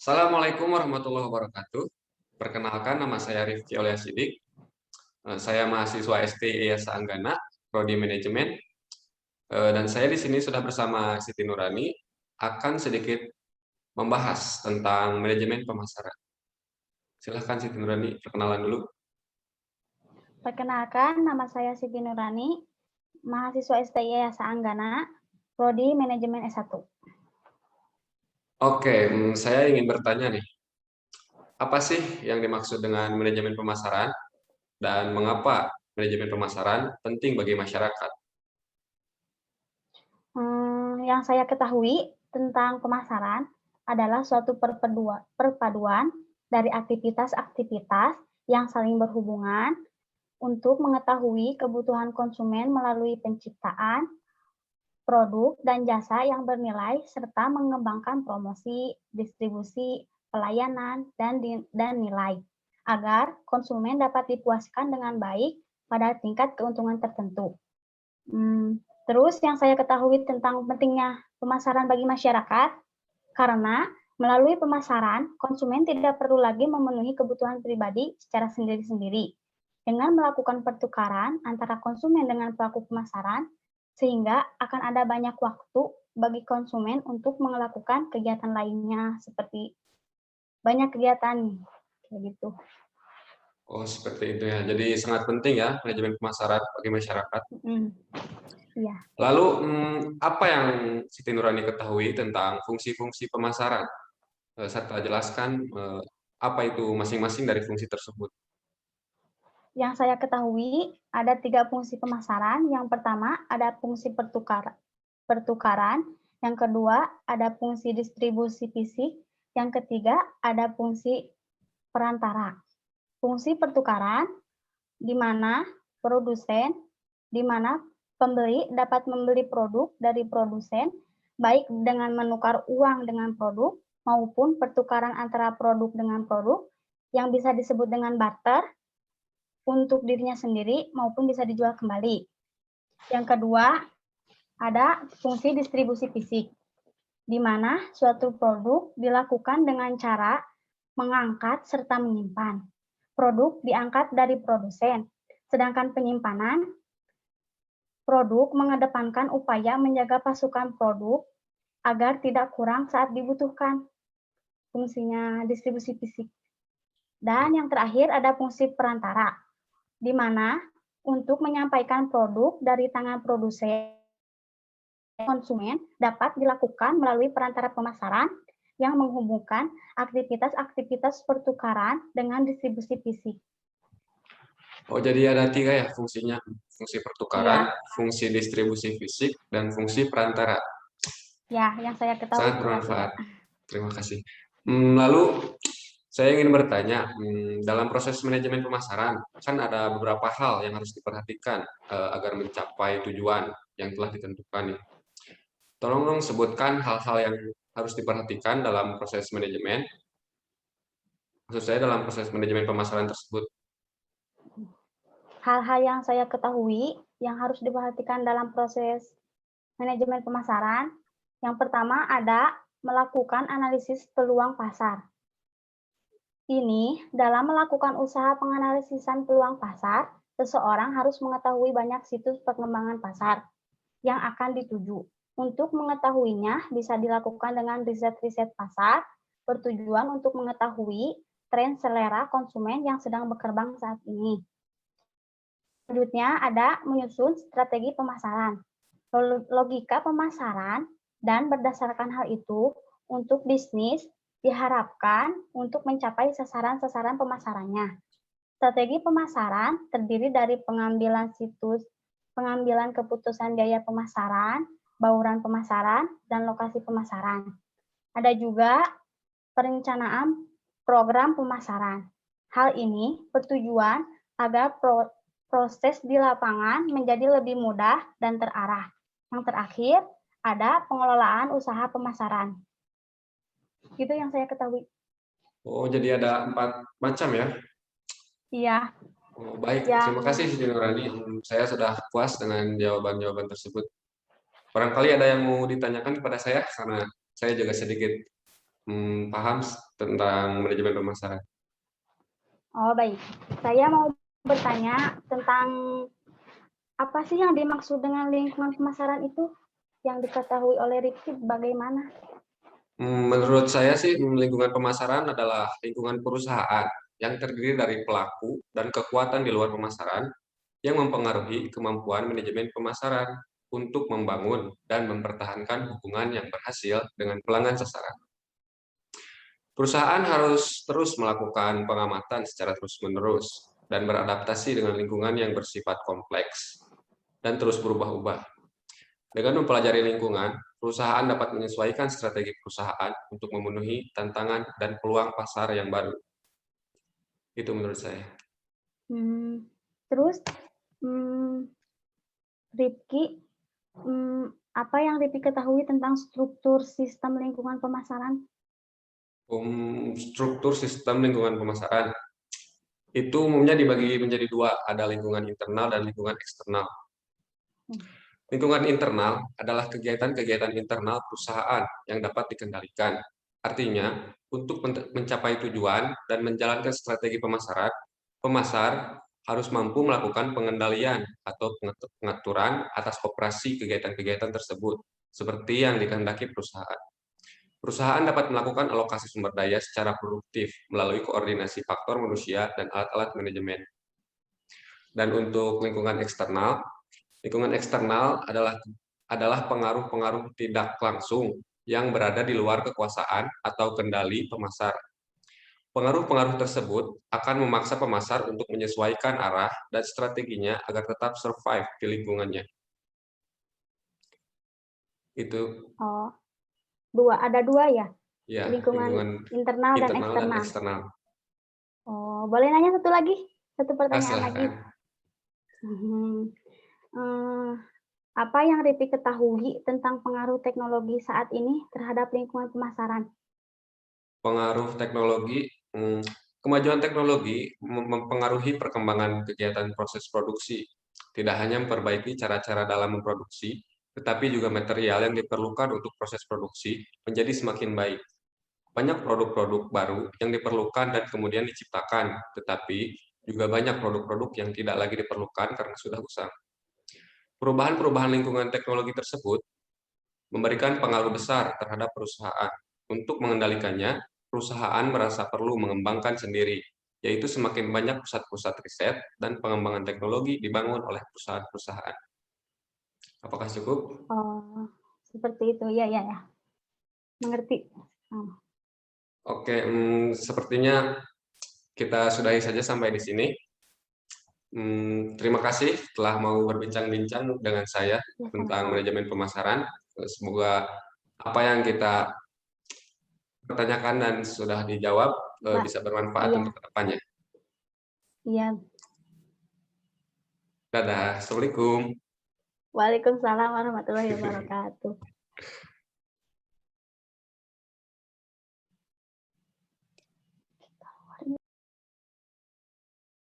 Assalamualaikum warahmatullahi wabarakatuh. Perkenalkan, nama saya Rifki Aulia Sidik. Saya mahasiswa STI Yasa Anggana, Prodi Manajemen. Dan saya di sini sudah bersama Siti Nurani akan sedikit membahas tentang manajemen pemasaran. Silahkan Siti Nurani, perkenalan dulu. Perkenalkan, nama saya Siti Nurani, mahasiswa STI Yasa Anggana, Prodi Manajemen S1. Oke, saya ingin bertanya nih, apa sih yang dimaksud dengan manajemen pemasaran dan mengapa manajemen pemasaran penting bagi masyarakat? Yang saya ketahui tentang pemasaran adalah suatu perpaduan dari aktivitas-aktivitas yang saling berhubungan untuk mengetahui kebutuhan konsumen melalui penciptaan produk dan jasa yang bernilai serta mengembangkan promosi, distribusi, pelayanan, dan nilai agar konsumen dapat dipuaskan dengan baik pada tingkat keuntungan tertentu. Terus yang saya ketahui tentang pentingnya pemasaran bagi masyarakat, karena melalui pemasaran, konsumen tidak perlu lagi memenuhi kebutuhan pribadi secara sendiri-sendiri. Dengan melakukan pertukaran antara konsumen dengan pelaku pemasaran, sehingga akan ada banyak waktu bagi konsumen untuk melakukan kegiatan lainnya, seperti banyak kegiatan, kayak gitu. Oh, seperti itu ya. Jadi sangat penting ya manajemen pemasaran bagi masyarakat. Iya. Lalu, apa yang Siti Nurani ketahui tentang fungsi-fungsi pemasaran? Serta jelaskan apa itu masing-masing dari fungsi tersebut. Yang saya ketahui ada 3 fungsi pemasaran. Yang pertama ada fungsi pertukaran, yang kedua ada fungsi distribusi fisik, yang ketiga ada fungsi perantara. Fungsi pertukaran di mana pembeli dapat membeli produk dari produsen baik dengan menukar uang dengan produk maupun pertukaran antara produk dengan produk yang bisa disebut dengan barter untuk dirinya sendiri maupun bisa dijual kembali. Yang kedua, ada fungsi distribusi fisik, di mana suatu produk dilakukan dengan cara mengangkat serta menyimpan. Produk diangkat dari produsen, sedangkan penyimpanan produk mengedepankan upaya menjaga pasukan produk agar tidak kurang saat dibutuhkan. Fungsinya distribusi fisik. Dan yang terakhir ada fungsi perantara, di mana untuk menyampaikan produk dari tangan produsen konsumen dapat dilakukan melalui perantara pemasaran yang menghubungkan aktivitas-aktivitas pertukaran dengan distribusi fisik. Oh, jadi ada 3 ya fungsinya. Fungsi pertukaran, Ya. fungsi distribusi fisik, dan fungsi perantara. Ya, yang saya ketahui. Sangat bermanfaat. Terima kasih. Lalu, saya ingin bertanya, dalam proses manajemen pemasaran, kan ada beberapa hal yang harus diperhatikan agar mencapai tujuan yang telah ditentukan. Tolong dong sebutkan hal-hal yang harus diperhatikan dalam proses manajemen. Maksud saya dalam proses manajemen pemasaran tersebut. Hal-hal yang saya ketahui yang harus diperhatikan dalam proses manajemen pemasaran, yang pertama ada melakukan analisis peluang pasar. Ini dalam melakukan usaha penganalisisan peluang pasar, seseorang harus mengetahui banyak situs pengembangan pasar yang akan dituju. Untuk mengetahuinya bisa dilakukan dengan riset-riset pasar, bertujuan untuk mengetahui tren selera konsumen yang sedang berkembang saat ini. Selanjutnya ada menyusun strategi pemasaran, logika pemasaran, dan berdasarkan hal itu, untuk bisnis diharapkan untuk mencapai sasaran-sasaran pemasarannya. Strategi pemasaran terdiri dari pengambilan keputusan biaya pemasaran, bauran pemasaran, dan lokasi pemasaran. Ada juga perencanaan program pemasaran. Hal ini bertujuan agar proses di lapangan menjadi lebih mudah dan terarah. Yang terakhir, ada pengelolaan usaha pemasaran. Itu yang saya ketahui. Oh, jadi ada 4 macam ya? Iya. Oh, baik, terima kasih Siti Nurani. Saya sudah puas dengan jawaban-jawaban tersebut. Barangkali ada yang mau ditanyakan kepada saya, karena saya juga sedikit paham tentang manajemen pemasaran. Oh, baik. Saya mau bertanya tentang apa sih yang dimaksud dengan lingkungan pemasaran itu? Yang diketahui oleh Rifki bagaimana? Menurut saya sih lingkungan pemasaran adalah lingkungan perusahaan yang terdiri dari pelaku dan kekuatan di luar pemasaran yang mempengaruhi kemampuan manajemen pemasaran untuk membangun dan mempertahankan hubungan yang berhasil dengan pelanggan sasaran. Perusahaan harus terus melakukan pengamatan secara terus-menerus dan beradaptasi dengan lingkungan yang bersifat kompleks dan terus berubah-ubah. Dengan mempelajari lingkungan, perusahaan dapat menyesuaikan strategi perusahaan untuk memenuhi tantangan dan peluang pasar yang baru. Itu menurut saya. Terus, Rifki, apa yang Rifki ketahui tentang struktur sistem lingkungan pemasaran? Struktur sistem lingkungan pemasaran itu umumnya dibagi menjadi dua, ada lingkungan internal dan lingkungan eksternal. Lingkungan internal adalah kegiatan-kegiatan internal perusahaan yang dapat dikendalikan. Artinya, untuk mencapai tujuan dan menjalankan strategi pemasaran, pemasar harus mampu melakukan pengendalian atau pengaturan atas operasi kegiatan-kegiatan tersebut, seperti yang dikehendaki perusahaan. Perusahaan dapat melakukan alokasi sumber daya secara produktif melalui koordinasi faktor manusia dan alat-alat manajemen. Dan untuk lingkungan eksternal adalah pengaruh-pengaruh tidak langsung yang berada di luar kekuasaan atau kendali pemasar. Pengaruh-pengaruh tersebut akan memaksa pemasar untuk menyesuaikan arah dan strateginya agar tetap survive di lingkungannya. Itu. Oh, ada dua ya? Ya, lingkungan internal dan eksternal. eksternal. Oh, boleh nanya satu lagi? Satu pertanyaan lagi. Apa yang Rifki ketahui tentang pengaruh teknologi saat ini terhadap lingkungan pemasaran? Pengaruh teknologi, kemajuan teknologi mempengaruhi perkembangan kegiatan proses produksi. Tidak hanya memperbaiki cara-cara dalam memproduksi, tetapi juga material yang diperlukan untuk proses produksi menjadi semakin baik. Banyak produk-produk baru yang diperlukan dan kemudian diciptakan, tetapi juga banyak produk-produk yang tidak lagi diperlukan karena sudah usang. Perubahan-perubahan lingkungan teknologi tersebut memberikan pengaruh besar terhadap perusahaan. Untuk mengendalikannya, perusahaan merasa perlu mengembangkan sendiri, yaitu semakin banyak pusat-pusat riset dan pengembangan teknologi dibangun oleh perusahaan-perusahaan. Apakah cukup? Oh, seperti itu. Ya. Mengerti. Oke, sepertinya kita sudahi saja sampai di sini. Terima kasih telah mau berbincang-bincang dengan saya tentang manajemen pemasaran. Semoga apa yang kita pertanyakan dan sudah dijawab bisa bermanfaat untuk kedepannya. Iya. Dadah, Assalamualaikum. Waalaikumsalam warahmatullahi wabarakatuh.